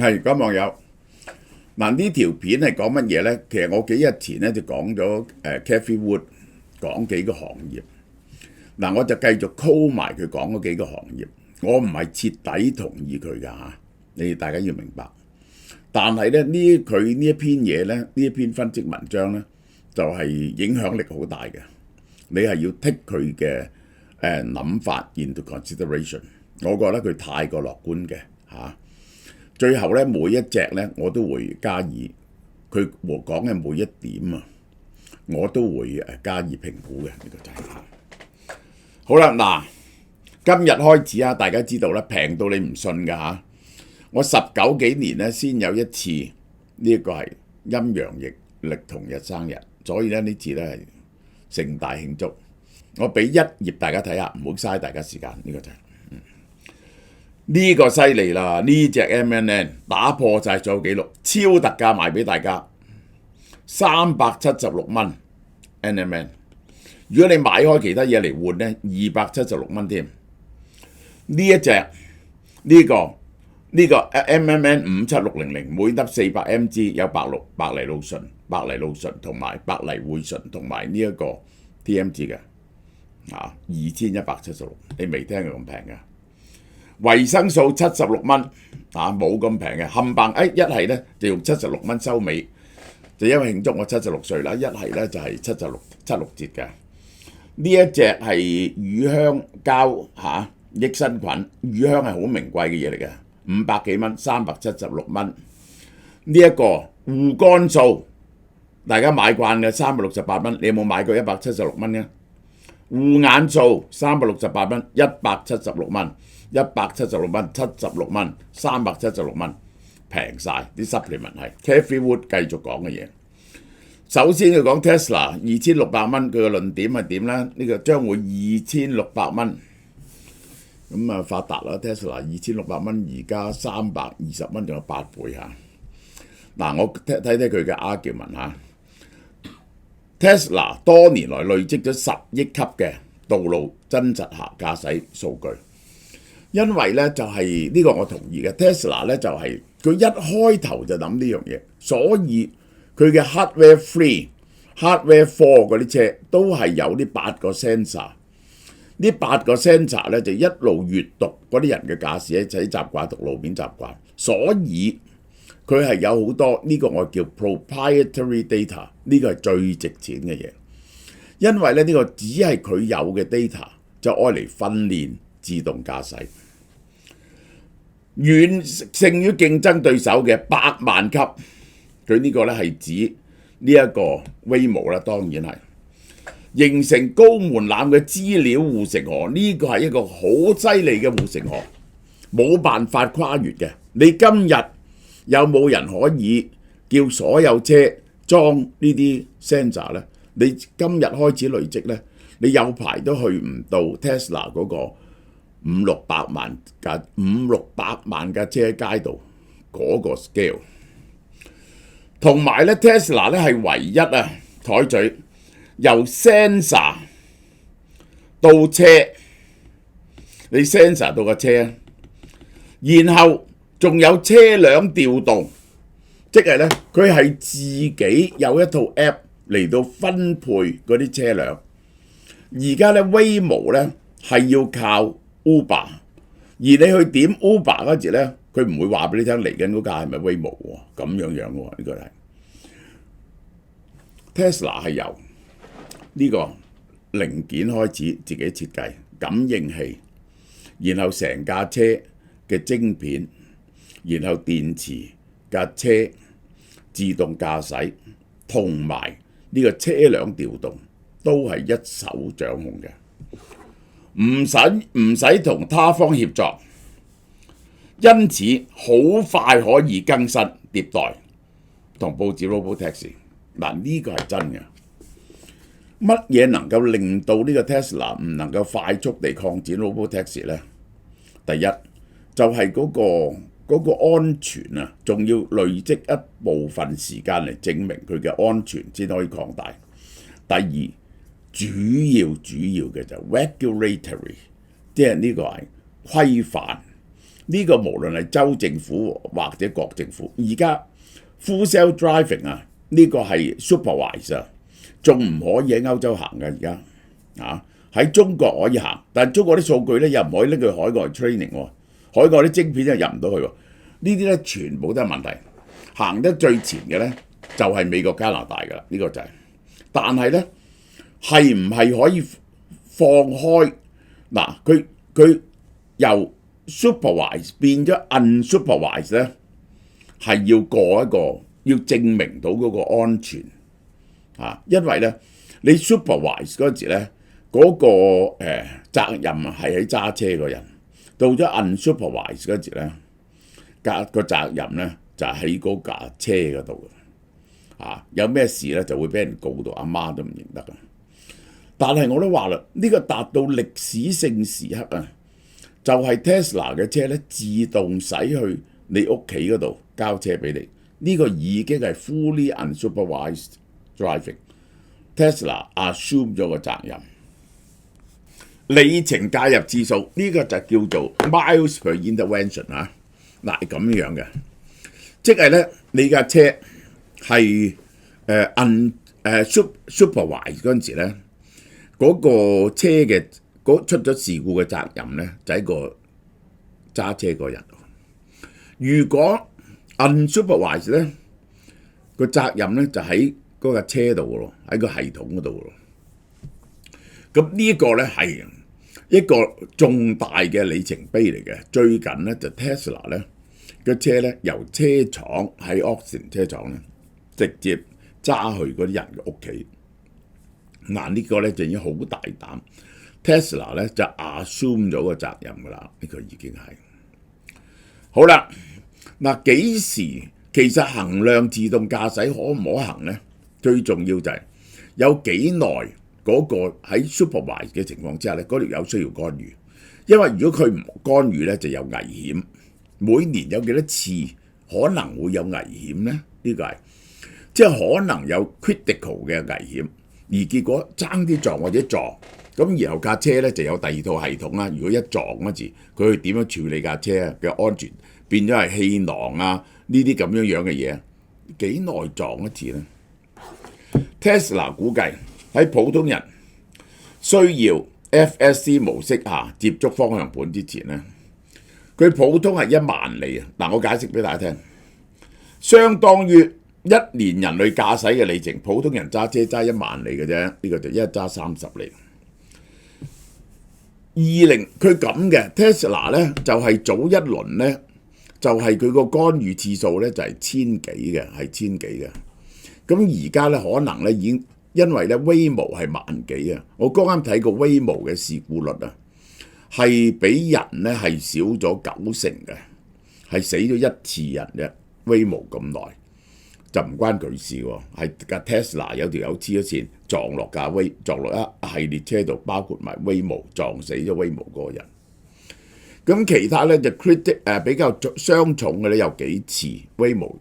係各位網友，嗱呢條片係講乜嘢呢？其實我幾日前咧就講咗Cathie Wood 講幾個行業，嗱我就繼續 call 埋佢講嗰幾個行業。我唔係徹底同意佢㗎嚇，你哋大家要明白。但係咧佢呢一篇嘢咧，呢一篇分析文章咧，就係影響力好大嘅。你係要 take 佢嘅諗法 into consideration。我覺得佢太過樂觀嘅嚇。最後咧，每一隻咧我都會加以佢講嘅每一點啊，我都會加以評估嘅。呢個就係好啦。嗱，今日開始啊，大家知道啦，平到你唔信㗎嚇。我19幾年咧先有一次呢一個係陰陽曆同日生日，所以咧呢次咧係盛大慶祝。我俾一頁大家睇下，唔好嘥大家時間。呢個就係呢個犀利啦！呢隻 MNN 打破晒所有紀錄，超特價賣俾大家376蚊 NMN。如果你買開其他嘢嚟換咧，276蚊添。呢一隻呢個 MMN 57600，每粒400 mg 有白藜蘆醇同埋白藜薈醇同埋呢一個 TMG 嘅2176，你未聽過咁平嘅。維生素76蚊冇咁平嘅，冚唪唥一係咧就用76蚊收尾，就因為慶祝我76歲啦。一係咧就係76折嘅。呢一隻係乳香膠益生菌，乳香係好名貴嘅嘢嚟嘅，500幾蚊，376蚊。呢一個護肝素，大家買慣嘅368蚊，你有冇買過176蚊嘅？護眼素368蚊，176蚊，176蚊，76蚊，376蚊，平晒啲 supplement 係。Cathie Wood 繼續講嘅嘢，首先要講 Tesla 2600蚊，佢嘅論點係點咧？呢個將會2600蚊，咁啊發達啦 ！Tesla 2600蚊，而家320蚊，仲有8倍嚇。嗱，我睇佢嘅 argument 嚇。Tesla 多年來累積咗10億級嘅道路真實駕駛數據，因為咧就係呢個我同意嘅。Tesla 咧就係佢一開頭就諗呢樣嘢，所以佢嘅 hardware free、hardware for 嗰啲車都係有呢8個 sensor。呢8個 sensor 咧就一路閲讀嗰啲人嘅駕駛習慣同路面習慣，所以佢係有好多呢個我叫 proprietary data， 呢個係最值錢嘅嘢，因為咧呢個只係佢有嘅 data 就愛嚟訓練自動駕駛，遠勝於競爭對手嘅100萬級。佢呢個咧係指呢一個 Waymo 啦，當然係形成高門檻嘅資料護城河。呢個係一個好犀利嘅護城河，冇辦法跨越嘅。你今日有冇人可以叫所有車裝呢啲 sensor 呢？你今日開始累積呢，你有排都去唔到 Tesla 嗰個500-600萬架車喺街度嗰個 scale。同埋咧 Tesla 咧係唯一採取由 sensor 到車，你 sensor 到個車，然後仲有車輛調動，即係咧佢係自己有一套 app 嚟到分配嗰啲車輛。而家咧 Waymo 咧係要靠 Uber， 而你去點 Uber 嗰時咧，佢唔會話俾你聽嚟緊嗰架係咪 Waymo 喎，咁樣喎，呢個係 Tesla 係由呢個零件開始自己設計感應器，然後成架車嘅晶片，然後電池、架車、自動駕駛同埋呢個車輛調動都係一手掌控嘅，唔使同他方協作，因此好快可以更新迭代同佈置 Robotaxi。嗱，呢個係真嘅。乜嘢能夠令到呢個 Tesla 唔能夠快速地擴展 Robotaxi 呢？第一就係嗰個安全啊，仲要累積一部分時間嚟證明佢嘅安全先可以擴大。第二主要嘅就 regulatory， 即係呢個係規範呢個無論係州政府或者國政府，而家 full self driving 啊，呢個係 supervise 啊，仲唔可以喺歐洲行嘅而家啊？喺中國可以行，但係中國啲數據咧又唔可以拎去海外 training 喎，海外啲晶片又入唔到去喎。呢啲咧全部都係問題。行得最前嘅咧就係美國加拿大㗎啦，呢個就係。但係咧係唔係可以放開嗱？佢由 supervise 變咗 unsupervise 咧，係要過一個要證明到嗰個安全啊，因為咧你 supervise 嗰陣時咧嗰個責任係喺揸車嗰人，到咗 unsupervise 嗰陣時咧個責任咧就喺嗰架車嗰度啊，有咩事咧就會俾人告到阿媽都唔認得㗎。但係我都話啦，呢個達到歷史性時刻啊，就係 Tesla 嘅車咧自動駛去你屋企嗰度交車俾你，呢個已經係 fully unsupervised driving。Tesla assume 咗個責任。里程介入次數呢個就叫做 miles per intervention 啊，嗱係咁樣嘅，即係咧你架車係supervise 嗰陣時咧，嗰個車嘅出咗事故嘅責任咧就喺個揸車個人。如果 unsupervise 咧個責任咧就喺嗰架車度咯，喺個系統嗰度咯。咁呢一個咧係一個重大嘅里程碑嚟嘅。最近咧就 Tesla 咧個車咧由車廠喺 Austin 車廠咧直接揸去嗰啲人嘅屋企。嗱呢個咧就已經好大膽 ，Tesla 咧就 assume 咗個責任㗎啦，呢個已經係好啦。嗱幾時其實衡量自動駕駛可唔可行咧？最重要就係有幾耐嗰個喺 supervise 嘅情況之下咧，嗰條友需要干預，因為如果佢唔干預咧就有危險。每年有幾多次可能會有危險咧？呢個係即係可能有 critical 嘅危險。而結果爭啲撞或者撞，咁然後架車咧就有第二套系統啦。如果一撞嗰時，佢會點樣處理架車嘅安全？變咗係氣囊啊呢啲咁樣嘅嘢，幾耐撞一次咧 ？Tesla 估計喺普通人需要 FSD 模式下接觸方向盤之前咧，佢普通係1萬里啊！嗱，我解釋俾大家聽，相當於1年人類駕駛嘅里程，普通人揸車揸1萬里嘅啫，呢個就一揸30里。佢咁嘅 Tesla 咧，就係早一輪咧，就係佢個干預次數咧就係1000幾嘅，係1000幾嘅。咁而家咧可能咧已經因為咧 Waymo 係1萬幾啊，我剛啱睇過 Waymo 嘅事故率啊，係比人咧係少咗90%嘅，係死咗1次人啫。Waymo 咁耐。就唔關佢事喎，係架 Tesla 有條友黐咗線撞落撞落一系列車度，包括埋 Waymo 撞死咗 Waymo 嗰個人。咁其他咧就比較傷重嘅咧有幾次 Waymo，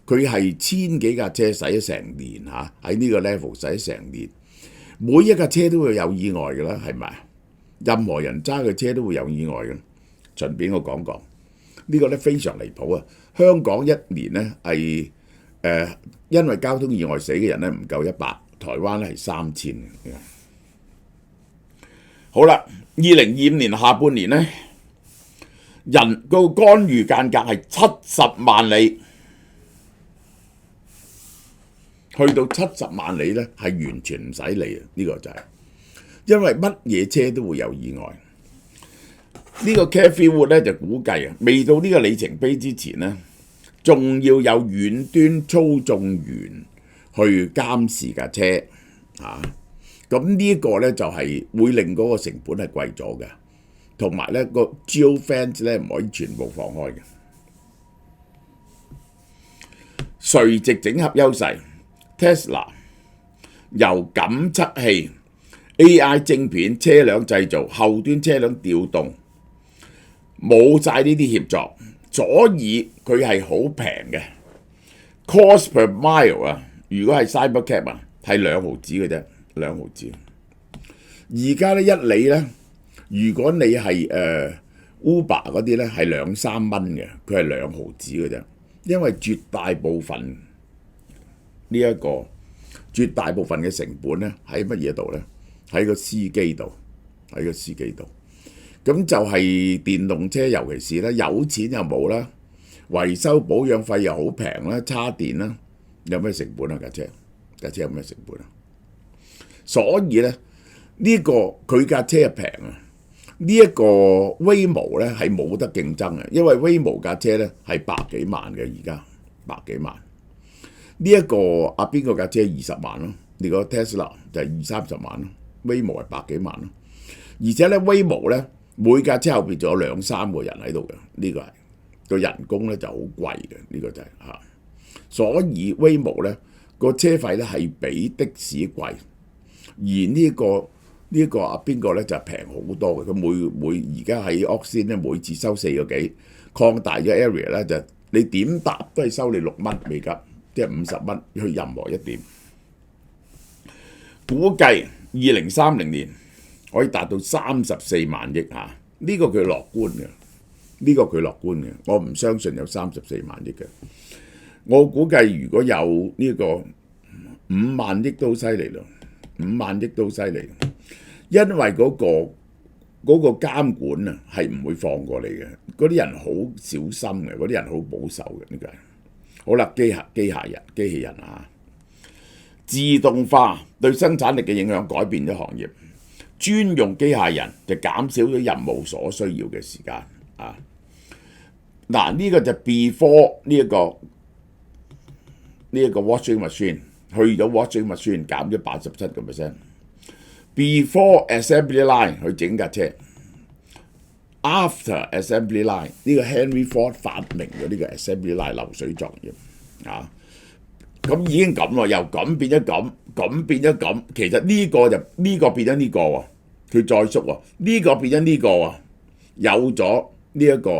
佢係1000幾架車駛咗成年嚇，喺呢個 level 駛咗成年，每一架車都會有意外㗎啦，係咪？任何人揸嘅車都會有意外嘅。順便我講講呢個咧非常離譜啊！香港一年咧係因為交通意外死嘅人咧唔夠100，台灣咧係3000。好啦，2025年下半年咧，人個干預間隔係70萬里，去到70萬里咧係完全唔使理啊！呢個就係因為乜嘢車都會有意外。呢個 Cathie Wood 咧就估計啊，未到呢個里程碑之前咧，仲要有遠端操縱員去監視架車啊！咁呢個咧就係會令嗰個成本係貴咗嘅，同埋咧個 geofence 咧唔可以全部放開嘅。垂直整合優勢 ，Tesla 由感測器、AI 晶片、車輛製造、後端車輛調動，冇晒呢啲協作。所以佢係好平嘅 ，cost per mile 啊！如果係 Cybercab 啊，係2毫子嘅啫，2毫子。而家咧1里咧，如果你係 Uber 嗰啲咧係2-3蚊嘅，佢係2毫子嘅啫。因為絕大部分嘅成本咧喺乜嘢度咧？喺個司機度，咁就係電動車，尤其是咧有錢又冇啦，維修保養費又好平啦，叉電啦，有咩成本啊？架車有咩成本啊？所以咧佢架車係平啊。呢一個 Waymo 咧係冇得競爭嘅，因為 Waymo 架車咧係百幾萬嘅，而家百幾萬。呢一個邊個架車20萬咯，你個 Tesla 就係20-30萬咯，Waymo 係百幾萬咯。而且咧 Waymo 咧每架車後邊仲有2-3個人喺度嘅，呢個係個人工咧就好貴嘅，呢個就係嚇。所以 Waymo 咧個車費咧係比的士貴，而呢個邊個咧就平好多嘅。佢每而家喺 Austin 咧每次收4個幾，擴大咗 area 咧就你點搭都係收你6蚊美金，即係50蚊去任何一點。估計2030年可以達到34萬億嚇，呢個佢樂觀嘅，我唔相信有34萬億嘅。我估計如果有呢個5萬億都好犀利咯，5萬億都好犀利。因為嗰個監管啊係唔會放過你嘅，嗰啲人好小心嘅，嗰啲人好保守嘅，呢個係好啦。機器人啊，自動化對生產力嘅影響改變咗行業，專用機械人就減少咗任務所需要嘅時間啊。嗱，呢個就 before 呢一個 washing machine 去咗 washing machine 減咗87%。Before assembly line 去整架車 ，after assembly line 呢個 Henry Ford 發明咗呢個 assembly line 流水作業啊，咁已經咁咯，由咁變咗咁，咁變咗咁，其實呢個變咗呢個喎，佢再縮喎，呢個變咗呢個喎，有咗呢一個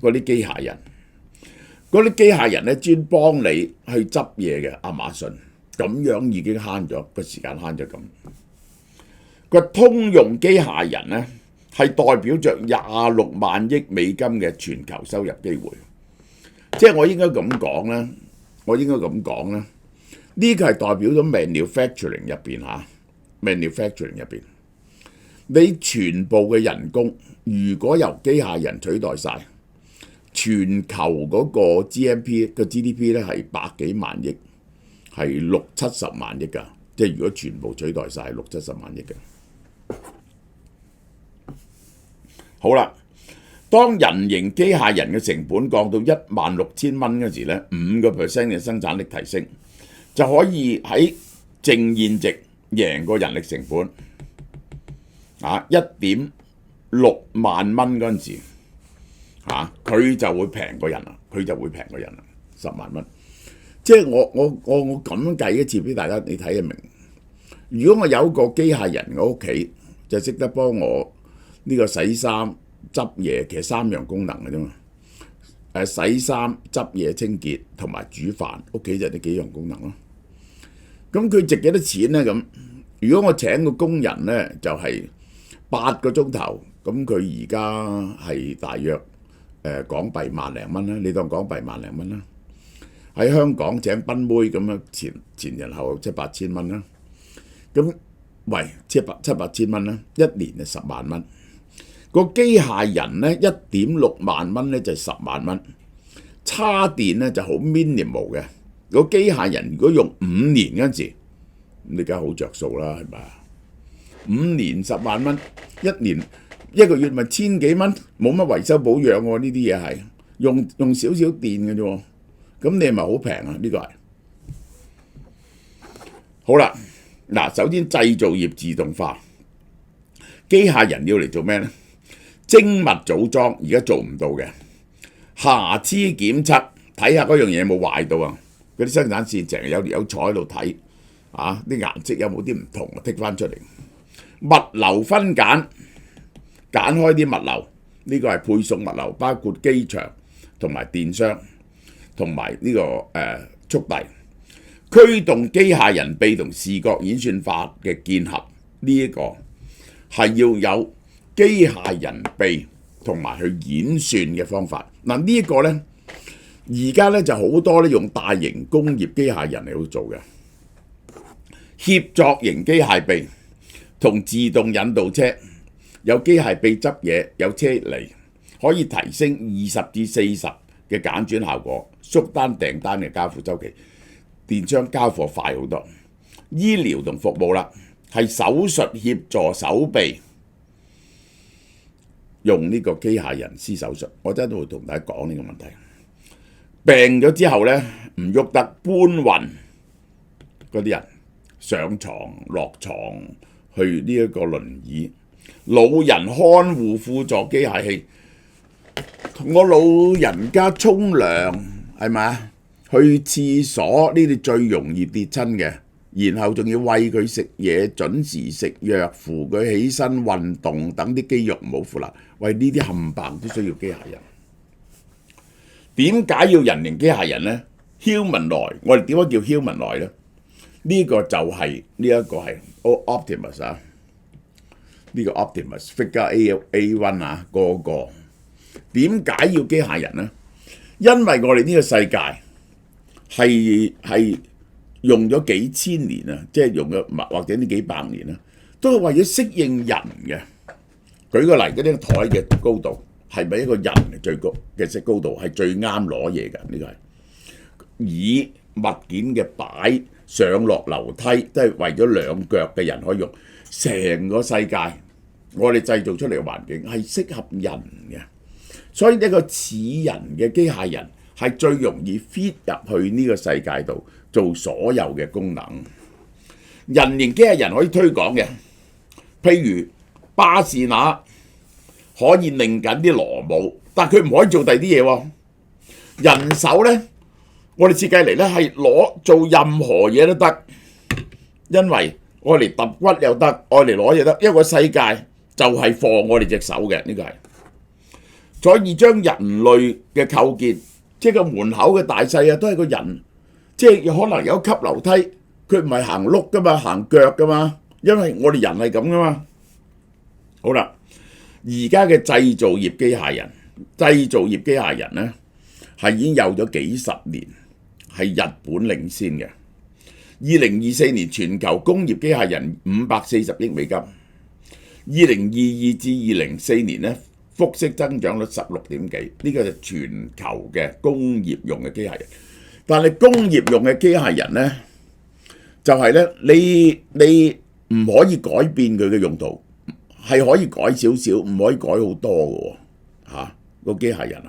嗰啲機械人。嗰啲機械人咧專幫你去執嘢嘅，亞馬遜咁樣已經慳咗個時間，慳咗咁。個通用機械人咧係代表着26萬億美金嘅全球收入機會，即係我應該咁講啦，呢個係代表咗 manufacturing 入邊嚇，manufacturing 入邊，你全部嘅人工如果由機械人取代晒。全球嗰個 GDP 咧係百幾萬億，係60-70萬億㗎，即係如果全部取代晒60-70萬億嘅。好啦，當人形機械人嘅成本降到16,000蚊嗰時咧，5% 嘅生產力提升，就可以喺淨現值贏過人力成本1.6萬蚊嗰陣時。佢就會平過人啦，10萬蚊。即係我咁樣計一次俾大家，你睇就明。如果我有個機械人喺屋企，就識得幫我呢個洗衫、執嘢，其實3樣功能嘅啫嘛。洗衫、執嘢、清潔同埋煮飯，屋企就呢幾樣功能咯。咁佢值幾多錢咧？咁如果我請個工人咧，就係8個鐘頭，咁佢而家係大約港幣萬零蚊啦，你當港幣萬零蚊啦。喺香港請賓妹咁樣前人後7-8千蚊啦。咁7-8千蚊啦，一年就10萬蚊。個機械人咧1.6萬蚊咧就10萬蚊。叉電咧就好 minimal 嘅。個機械人如果用5年嗰陣時，你梗係好着數啦，係咪啊？5年10萬蚊，一年1個月咪千幾蚊，冇乜維修保養喎。呢啲嘢係用少少電嘅啫，咁你係咪好平啊？呢個係好啦。嗱，首先製造業自動化，機械人要嚟做咩呢？精密組裝而家做唔到嘅，瑕疵檢測，睇下嗰樣嘢有冇壞到啊！嗰啲生產線成日有坐喺度睇啲顏色有冇啲唔同，剔翻出嚟。物流分揀開啲物流，呢個係配送物流，包括機場同埋電商同埋呢個速遞。驅動機械人臂同視覺演算法嘅結合，呢一個係要有機械人臂同埋去演算嘅方法。嗱呢一個呢，而家呢就好多呢用大型工業機械人嚟去做嘅協作型機械臂同自動引導車，有機械臂執嘢，有車嚟，可以提升20至40嘅簡轉效果，縮單訂單嘅交付周期，電商交貨快好多。醫療同服務啦，係手術協助手臂用呢個機械人施手術。我真係都會同大家講呢個問題。病咗之後呢，唔喐得，搬運嗰啲人上床落床去呢一個輪椅，老人看護輔助機械器，我老人家沖涼係咪啊？去廁所呢啲最容易跌親嘅，然後仲要餵佢食嘢，準時食藥，扶佢起身運動，等啲肌肉唔好腐爛。喂，呢啲冚唪唥都需要機械人。點解要人形機械人呢？ humanoid， 我哋點解叫 humanoid 呢？呢個就係呢一個係 Optimus 啊，呢個 Optimus Figure A1 啊，個點解要機械人呢？因為我哋呢個世界係用咗幾千年啊，即係用咗或者呢幾百年啦，都係為咗適應人嘅。舉個例，嗰啲台嘅高度係咪一個人嘅最高嘅高度係最啱攞嘢㗎？呢個係以物件嘅擺上落樓梯都係為咗兩腳嘅人可以用。成個世界我哋製造出嚟嘅環境係適合人嘅，所以一個似人嘅機械人係最容易 fit 入去呢個世界度做所有嘅功能。人形機械人可以推廣嘅，譬如巴士那可以擰緊啲螺母，但係佢唔可以做第二啲嘢喎。人手呢，我哋設計嚟呢係攞做任何嘢都得，因為愛嚟揼骨又得，愛嚟攞嘢得，因為個世界就係放我哋隻手嘅，呢個係。所以將人類嘅構建，即係個門口嘅大細啊，都係個人，即係可能有級樓梯，佢唔係行碌噶嘛，行腳噶嘛，因為我哋人係咁噶嘛。好啦，而家嘅製造業機械人呢，係已經有咗幾十年，係日本領先嘅。2024年全球工業機械人540億美金，2022至2024年呢，複式增長率16點幾，呢個係全球嘅工業用嘅機械人。但係工業用嘅機械人呢，就係呢，你唔可以改變佢嘅用途，係可以改少少，唔可以改好多嘅喎。個機械人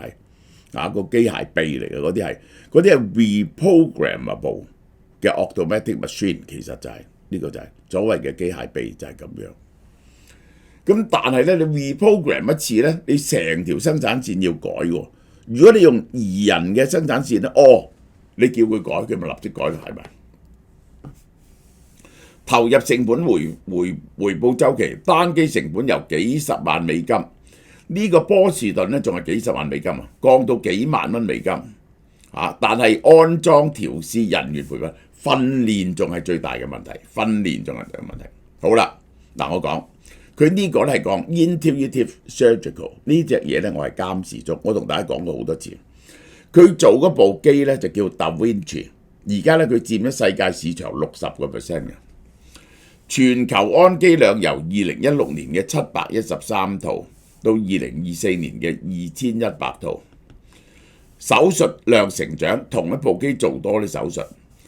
係個機械臂嚟嘅，嗰啲係 reprogrammable 嘅 automatic machine， 其實就係呢個就係所謂嘅機械臂就係咁樣。咁但係咧，你 reprogram 一次咧，你成條生產線要改喎。如果你用擬人嘅生產線咧，你叫佢改，佢咪立即改咯，係咪？投入成本回報週期，單機成本由幾十萬美金，呢個波士頓咧仲係幾十萬美金啊，降到幾萬蚊美金但係安裝調試人員培訓訓練仲係最大嘅問題，好啦，嗱我講佢呢個咧係講 Intuitive Surgical 呢隻嘢咧，我係監視中，我同大家講過好多次。佢做嗰部機咧就叫 Da Vinci， 而家咧佢佔咗世界市場60% 嘅。全球安機量由2016年嘅713套到2024年嘅2100套，手術量成長，同一部機做多啲手術，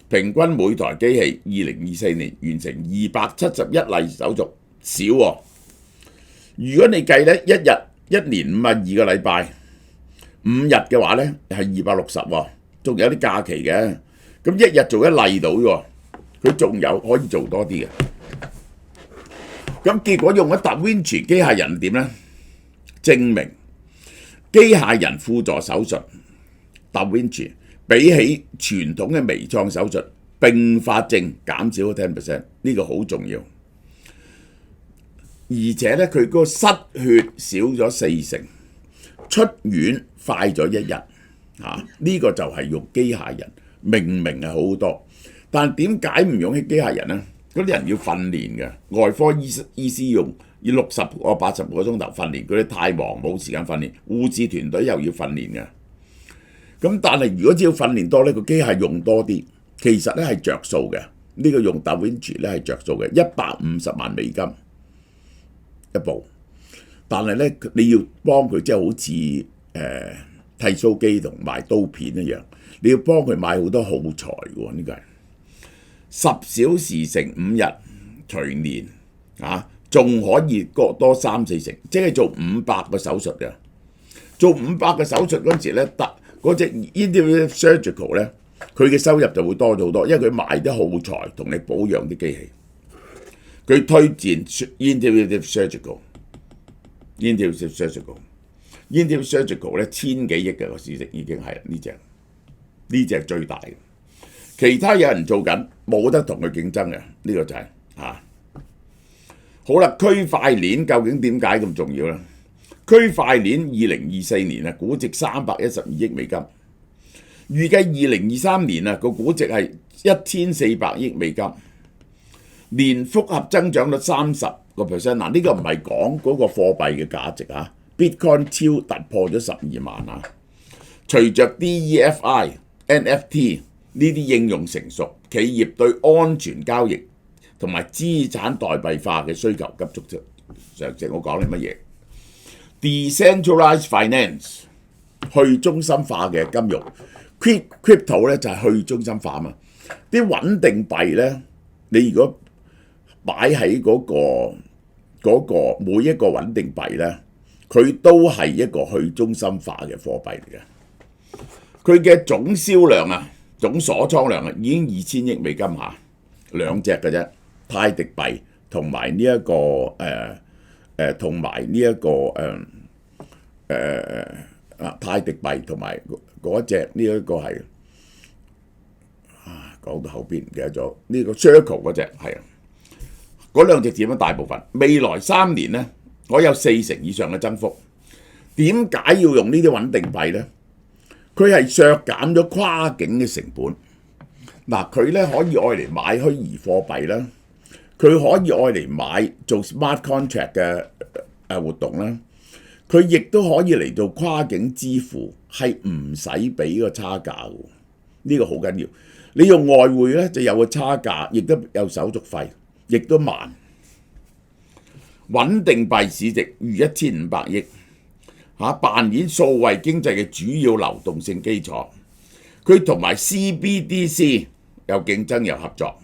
平均每台機器2024年完成271例手術，少喎。如果你計咧一年52個禮拜5日嘅話咧，係260喎，仲有啲假期嘅，咁一日做一例到喎，佢仲有可以做多啲嘅。咁結果用咗 Da Vinci 機械人點呢？證明機械人輔助手術 Da Vinci 比起傳統嘅微創手術併發症減少咗 10%， 呢個好重要。而且咧，佢個失血少咗40%，出院快咗1日。呢個就係用機械人，明明係好多，但點解唔用起機械人呢？嗰啲人要訓練嘅，外科醫師用要60個80個鐘頭訓練，佢哋太忙冇時間訓練，護士團隊又要訓練嘅。咁但係如果只要訓練多呢，個機械用多啲，其實咧係着數嘅。呢個用 DaVinci 咧係着數嘅，150萬美金一部。但係咧你要幫佢即係好似剃鬚機同埋刀片一樣，你要幫佢買好多耗材喎。呢個係10小時乘5日除年啊，仲可以多3-4成，即係做500個手術嘅。做500個手術嗰陣時咧，嗰隻 Intuitive Surgical 咧，佢嘅收入就會多咗好多，因為佢賣啲耗材同你保養啲機器。佢推薦 Intuitive Surgical。Intuitive Surgical 咧1000幾億嘅個市值已經係呢隻最大嘅，其他有人做緊，冇得同佢競爭嘅，呢個就係好啦。區塊鏈究竟點解咁重要咧？區塊鏈2024年啊，估值312億美金，預計2023年啊個估值係1400億美金，年複合增長率30%。嗱，呢個唔係講嗰個貨幣嘅價值啊。Bitcoin 超突破咗12萬啊！隨着 DeFi、NFT 呢啲應用成熟，企業對安全交易同埋資產代幣化嘅需求急速上升。我講你乜嘢 ？Decentralized Finance 去中心化嘅金融 ，Crypto 咧就係去中心化嘛。啲穩定幣咧，你如果擺喺嗰個每一個穩定幣咧，佢都係一個去中心化嘅貨幣嚟嘅。佢嘅總銷量啊，總鎖倉量啊，已經2000億美金下，兩隻嘅啫，泰迪幣同埋呢一個泰迪幣同埋嗰隻呢一個係講到後邊唔記得咗呢個 Circle 嗰隻係啊，嗰兩隻佔咗大部分。未來3年咧，我有40%以上嘅增幅。點解要用呢啲穩定幣呢？佢係削減咗跨境嘅成本。嗱，佢咧可以愛嚟買虛擬貨幣啦，佢可以愛嚟買做 smart contract 嘅活動啦，佢亦都可以嚟到跨境支付，係唔使俾個差價嘅。呢個好緊要。你用外匯咧就有個差價，亦都有手續費，亦都慢。穩定幣市值逾1500億，扮演數位經濟嘅主要流動性基礎。佢同埋 CBDC 有競爭有合作。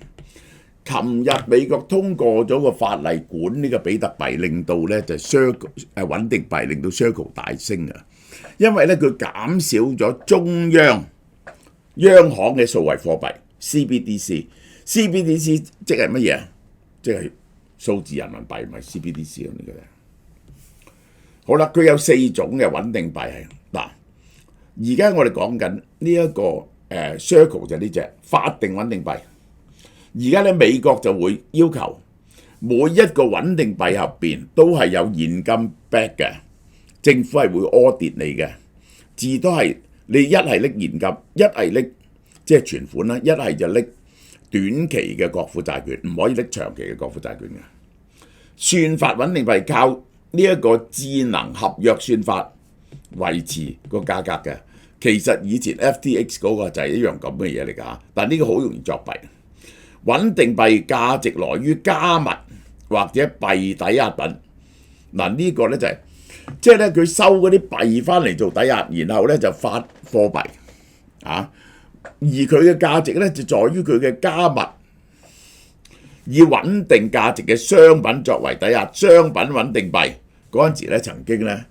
琴日美國通過咗個法例管呢個比特幣，令到咧就 Circle 穩定幣令到 Circle 大升啊！因為咧佢減少咗中央行嘅數位貨幣 CBDC 即係乜嘢？即係數字人民幣，唔係 CBDC 咁呢個。好啦，佢有4種嘅穩定幣係嗱。而家我哋講緊呢一個Circle 就係呢隻法定穩定幣。而家咧美國就會要求每一個穩定幣入邊都係有現金 back 嘅，政府係會 audit 你嘅，字都係你一係拎現金，一係拎即係存款啦，一係就拎短期嘅國庫債券，唔可以拎長期嘅國庫債券嘅。算法穩定幣靠呢一個智能合約算法維持個價格嘅。其實以前 FTX 嗰個就係一樣咁嘅嘢嚟㗎，但呢個好容易作弊。穩定幣價值來於加密或者幣抵押品。嗱，呢個咧就係即係咧佢收嗰啲幣翻嚟做抵押，然後咧就發貨幣啊。而佢嘅價值咧就在於佢嘅加密，以穩定價值嘅商品作為抵押。商品穩定幣嗰陣時咧曾經咧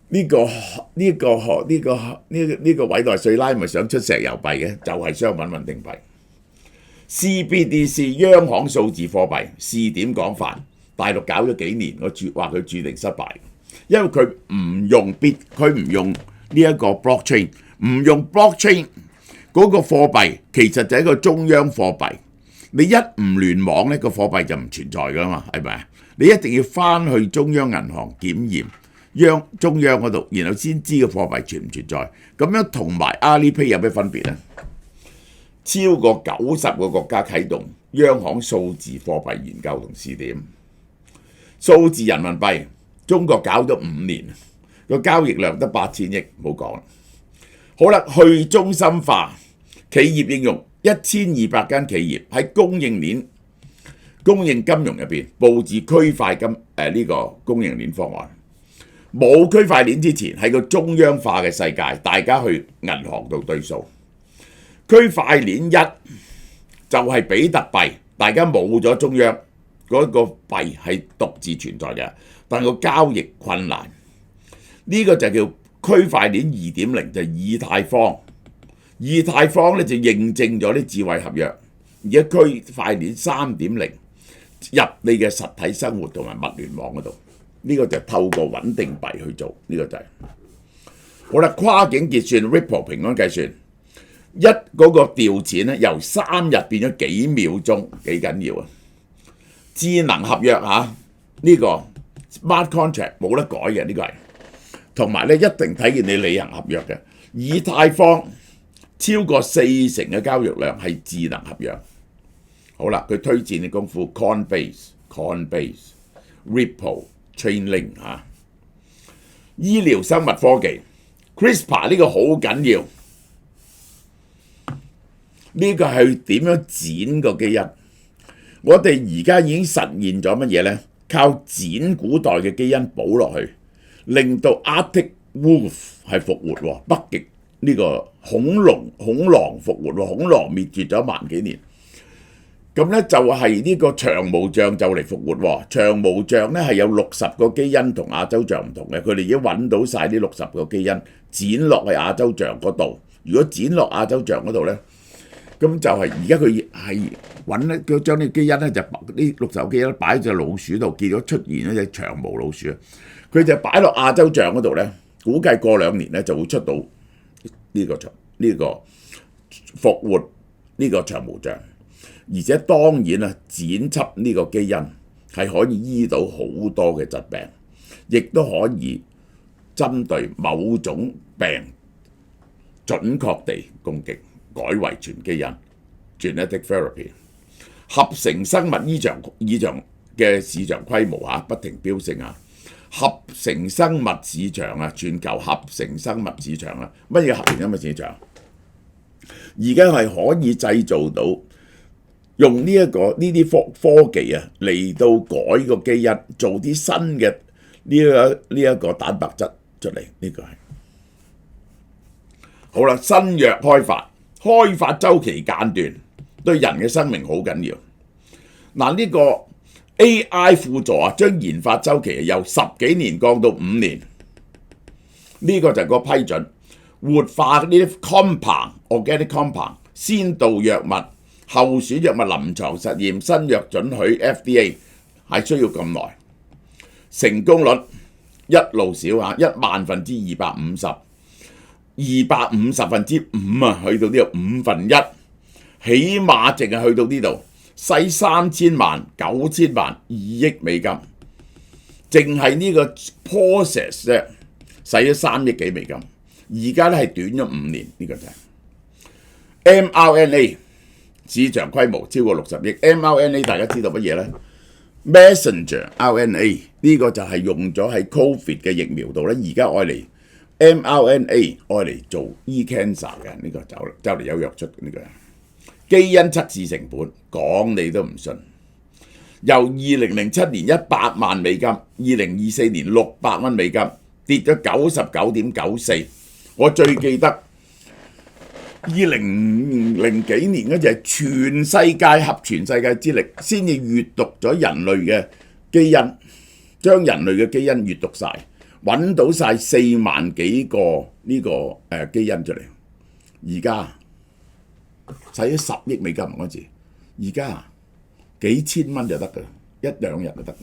呢個委內瑞拉咪想出石油幣嘅，就係商品穩定幣。CBDC 央行數字貨幣試點廣泛，大陸搞咗幾年，我話佢注定失敗，因為佢唔用呢一個 blockchain， 唔用 blockchain 嗰個貨幣其實就係一個中央貨幣。你一唔聯網呢個貨幣就唔存在噶嘛，係咪？你一定要翻去中央銀行檢驗中央嗰度，然後先知個貨幣存唔存在。咁樣同埋 Alipay 有咩分別呢？超過90個國家啟動央行數字貨幣研究同試點。數字人民幣，中國搞咗5年，個交易量得8000億，唔好講啦。好啦，去中心化，企業應用1200間企業喺供應金融入邊佈置區塊呢個供應鏈方案。冇區塊鏈之前係個中央化嘅世界，大家去銀行度對數。區塊鏈一就係比特幣，大家冇咗中央嗰個幣係獨自存在嘅，但個交易困難。呢個就叫區塊鏈2.0，就係以太坊。以太坊咧就認證咗啲智慧合約，而家區塊鏈3.0入你嘅實體生活同埋物聯網嗰度。呢個就係透過穩定幣去做，呢個就係好啦。跨境結算 Ripple 平安計算嗰個調錢咧，由3日變咗幾秒鐘，幾緊要啊！智能合約呢個 smart contract 冇得改嘅，呢個係同埋咧一定睇見你履行合約嘅。以太坊超過40%嘅交易量係智能合約。好啦，佢推薦嘅功夫 Coinbase、Ripple、Chainlink 醫療生物科技 CRISPR 呢個好緊要，呢個係點樣剪個基因？我哋而家已經實現咗乜嘢呢？靠剪古代嘅基因補落去，令到 Arctic Wolf 係復活喎，北極呢個恐狼復活喎，恐狼滅絕咗1萬幾年。咁咧就係呢個長毛象就嚟復活喎。長毛象咧係有60個基因同亞洲象唔同嘅，佢哋已經揾到晒呢60個基因，剪落去亞洲象嗰度。如果剪落亞洲象嗰度咧，咁就係而家佢係揾咧，佢將啲基因咧就呢60個基因擺喺隻老鼠度，結果出現一隻長毛老鼠。佢就擺落亞洲象嗰度咧，估計過2年咧就會出到呢個復活呢個長毛象。而且當然啊，剪輯呢個基因係可以醫到好多嘅疾病，亦都可以針對某種病準確地攻擊改遺傳基因 （genetic therapy）。合成生物醫象嘅市場規模不停飆升合成生物市場全球合成生物市場乜嘢合成生物市場？而家係可以製造到。用呢啲科技嚟到改個基因，做啲新嘅呢一個蛋白質出嚟，呢個係好啦。新藥開發週期間斷，對人嘅生命好緊要。呢個 AI 輔助將研發週期由10幾年降到5年，呢個就係個批准活化呢啲 organic compound 先導藥物。候選藥物臨床實驗，新藥准許 FDA 係需要咁耐，成功率一路少1/250，250%5去到呢度1/5，起碼淨係去到呢度，使3000萬、9000萬、2億美金，淨係呢個 process 啫，使咗3億幾美金，而家咧係短咗5年，呢個就係 mRNA。市場規模超過60億 mRNA 大家知道乜嘢呢？ Messenger RNA 呢個就係用咗喺 Covid 嘅疫苗度咧，而家愛嚟 mRNA 愛嚟做 cancer 嘅，呢個就嚟有藥出呢個基因測試成本講你都唔信，由2007年100萬美金，2024年600蚊美金，跌咗99.94%。我最記得2000幾年嗰陣係全世界之力先至閲讀咗人類嘅基因，將人類嘅基因閲讀晒，揾到晒4萬幾個呢個基因出嚟。而家使咗10億美金嗰陣時，而家幾千蚊就得㗎，1-2日就得。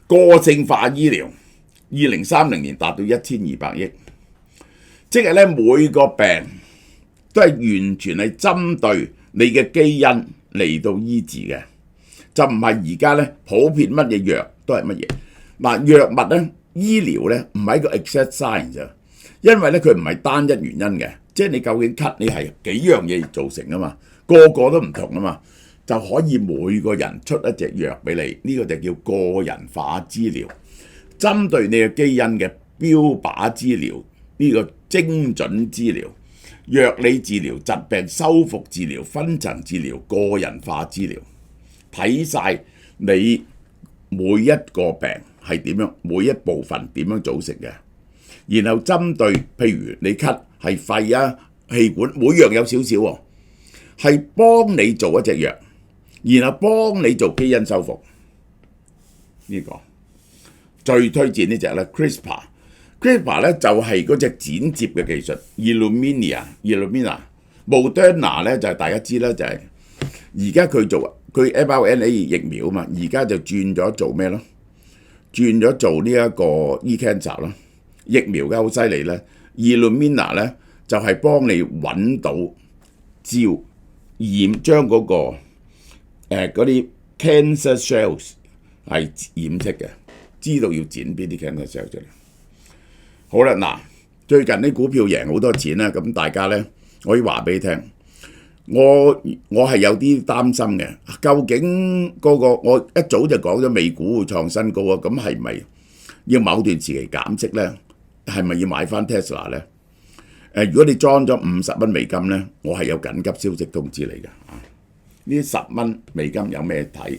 個性化醫療2030年達到1200億，即係咧每個病都係完全係針對你嘅基因嚟到醫治嘅，就唔係而家咧普遍乜嘢藥都係乜嘢。藥物咧、醫療咧唔係一個 exact science，因為咧佢唔係單一原因嘅，即係你究竟咳，你係幾樣嘢造成啊嘛，個個都唔同啊嘛。就可以每個人出一隻藥俾你，呢個就叫個人化治療，針對你嘅基因嘅標靶治療，呢個精準治療、藥理治療、疾病修復治療、分層治療、個人化治療，睇晒你每一個病係點樣，每一部分點樣組成嘅，然後針對譬如你咳係肺啊、氣管，每樣有少少喎，係幫你做一隻藥，然後幫你做基因修復。呢個最推薦呢隻咧 CRISPR 咧就係嗰隻剪接嘅技術 Illumina。Moderna 咧就係大家知啦，就係而家佢mRNA 疫苗啊嘛，而家就轉咗做咩咯？轉咗做呢一個 cancer 咯，疫苗嘅好犀利咧。Illumina 咧就係幫你揾到照染將嗰個嗰啲 cancer cells 係染色嘅，知道要剪邊啲 cancer cells 出嚟。好啦，嗱，最近啲股票贏好多錢啦，咁大家咧，我可以話俾你聽，我係有啲擔心嘅，究竟嗰個我一早就講咗美股會創新高啊，咁係咪要某段時期減息咧？係咪要買翻 Tesla 咧？如果你裝咗50蚊美金咧，我係有緊急消息通知你嘅。呢10蚊美金有咩睇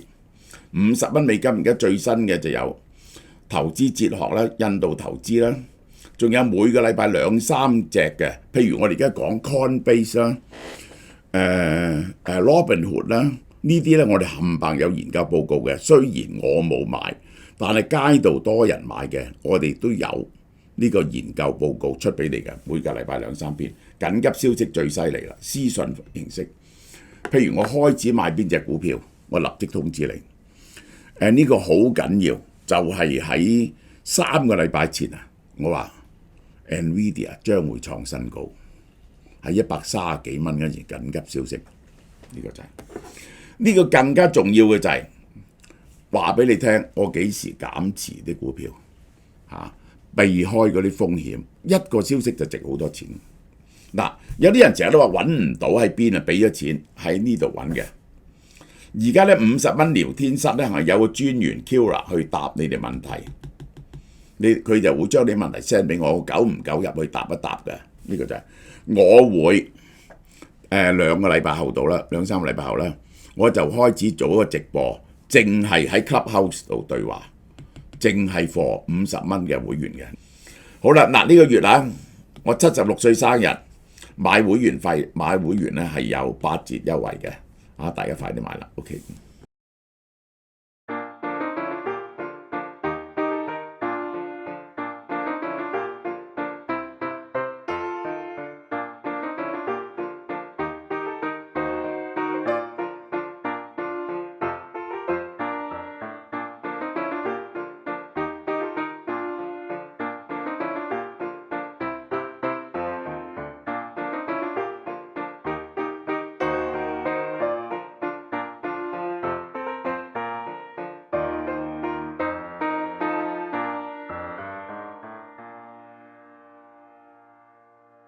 ？50蚊美金而家最新嘅就有投資哲學啦、印度投資啦，仲有每個禮拜2、3隻嘅，譬如我哋而家講 Coinbase 啦、Robinhood 啦，呢啲咧我哋冚唪有研究報告嘅。雖然我冇買，但係街道多人買嘅，我哋都有呢個研究報告出俾你嘅。每個禮拜2、3篇緊急消息最犀利啦，私信形式。譬如我開始買邊隻股票，我立即通知你。呢個好緊要，就係喺3個禮拜前啊，我話 NVIDIA 將會創新高，係130幾蚊嗰時緊急消息。呢個就係呢個更加重要嘅就係話俾你聽，我幾時減持啲股票嚇，避開嗰啲風險，一個消息就值好多錢。嗱，有啲人成日都話揾唔到喺邊啊，俾咗錢喺呢度揾嘅。而家咧50蚊聊天室咧係有個專員 Kira 去答你哋問題，佢就會將你問題 send 俾我，久唔久入去答一答嘅。呢個就係我會2個禮拜後到啦，2、3個禮拜後咧，我就開始做一個直播，淨係喺 Clubhouse 度對話，淨係 for 50蚊嘅會員嘅。好啦，嗱呢個月啊，我76歲生日，買會員費買會員咧係有8折優惠嘅，大家快啲買啦 ，OK。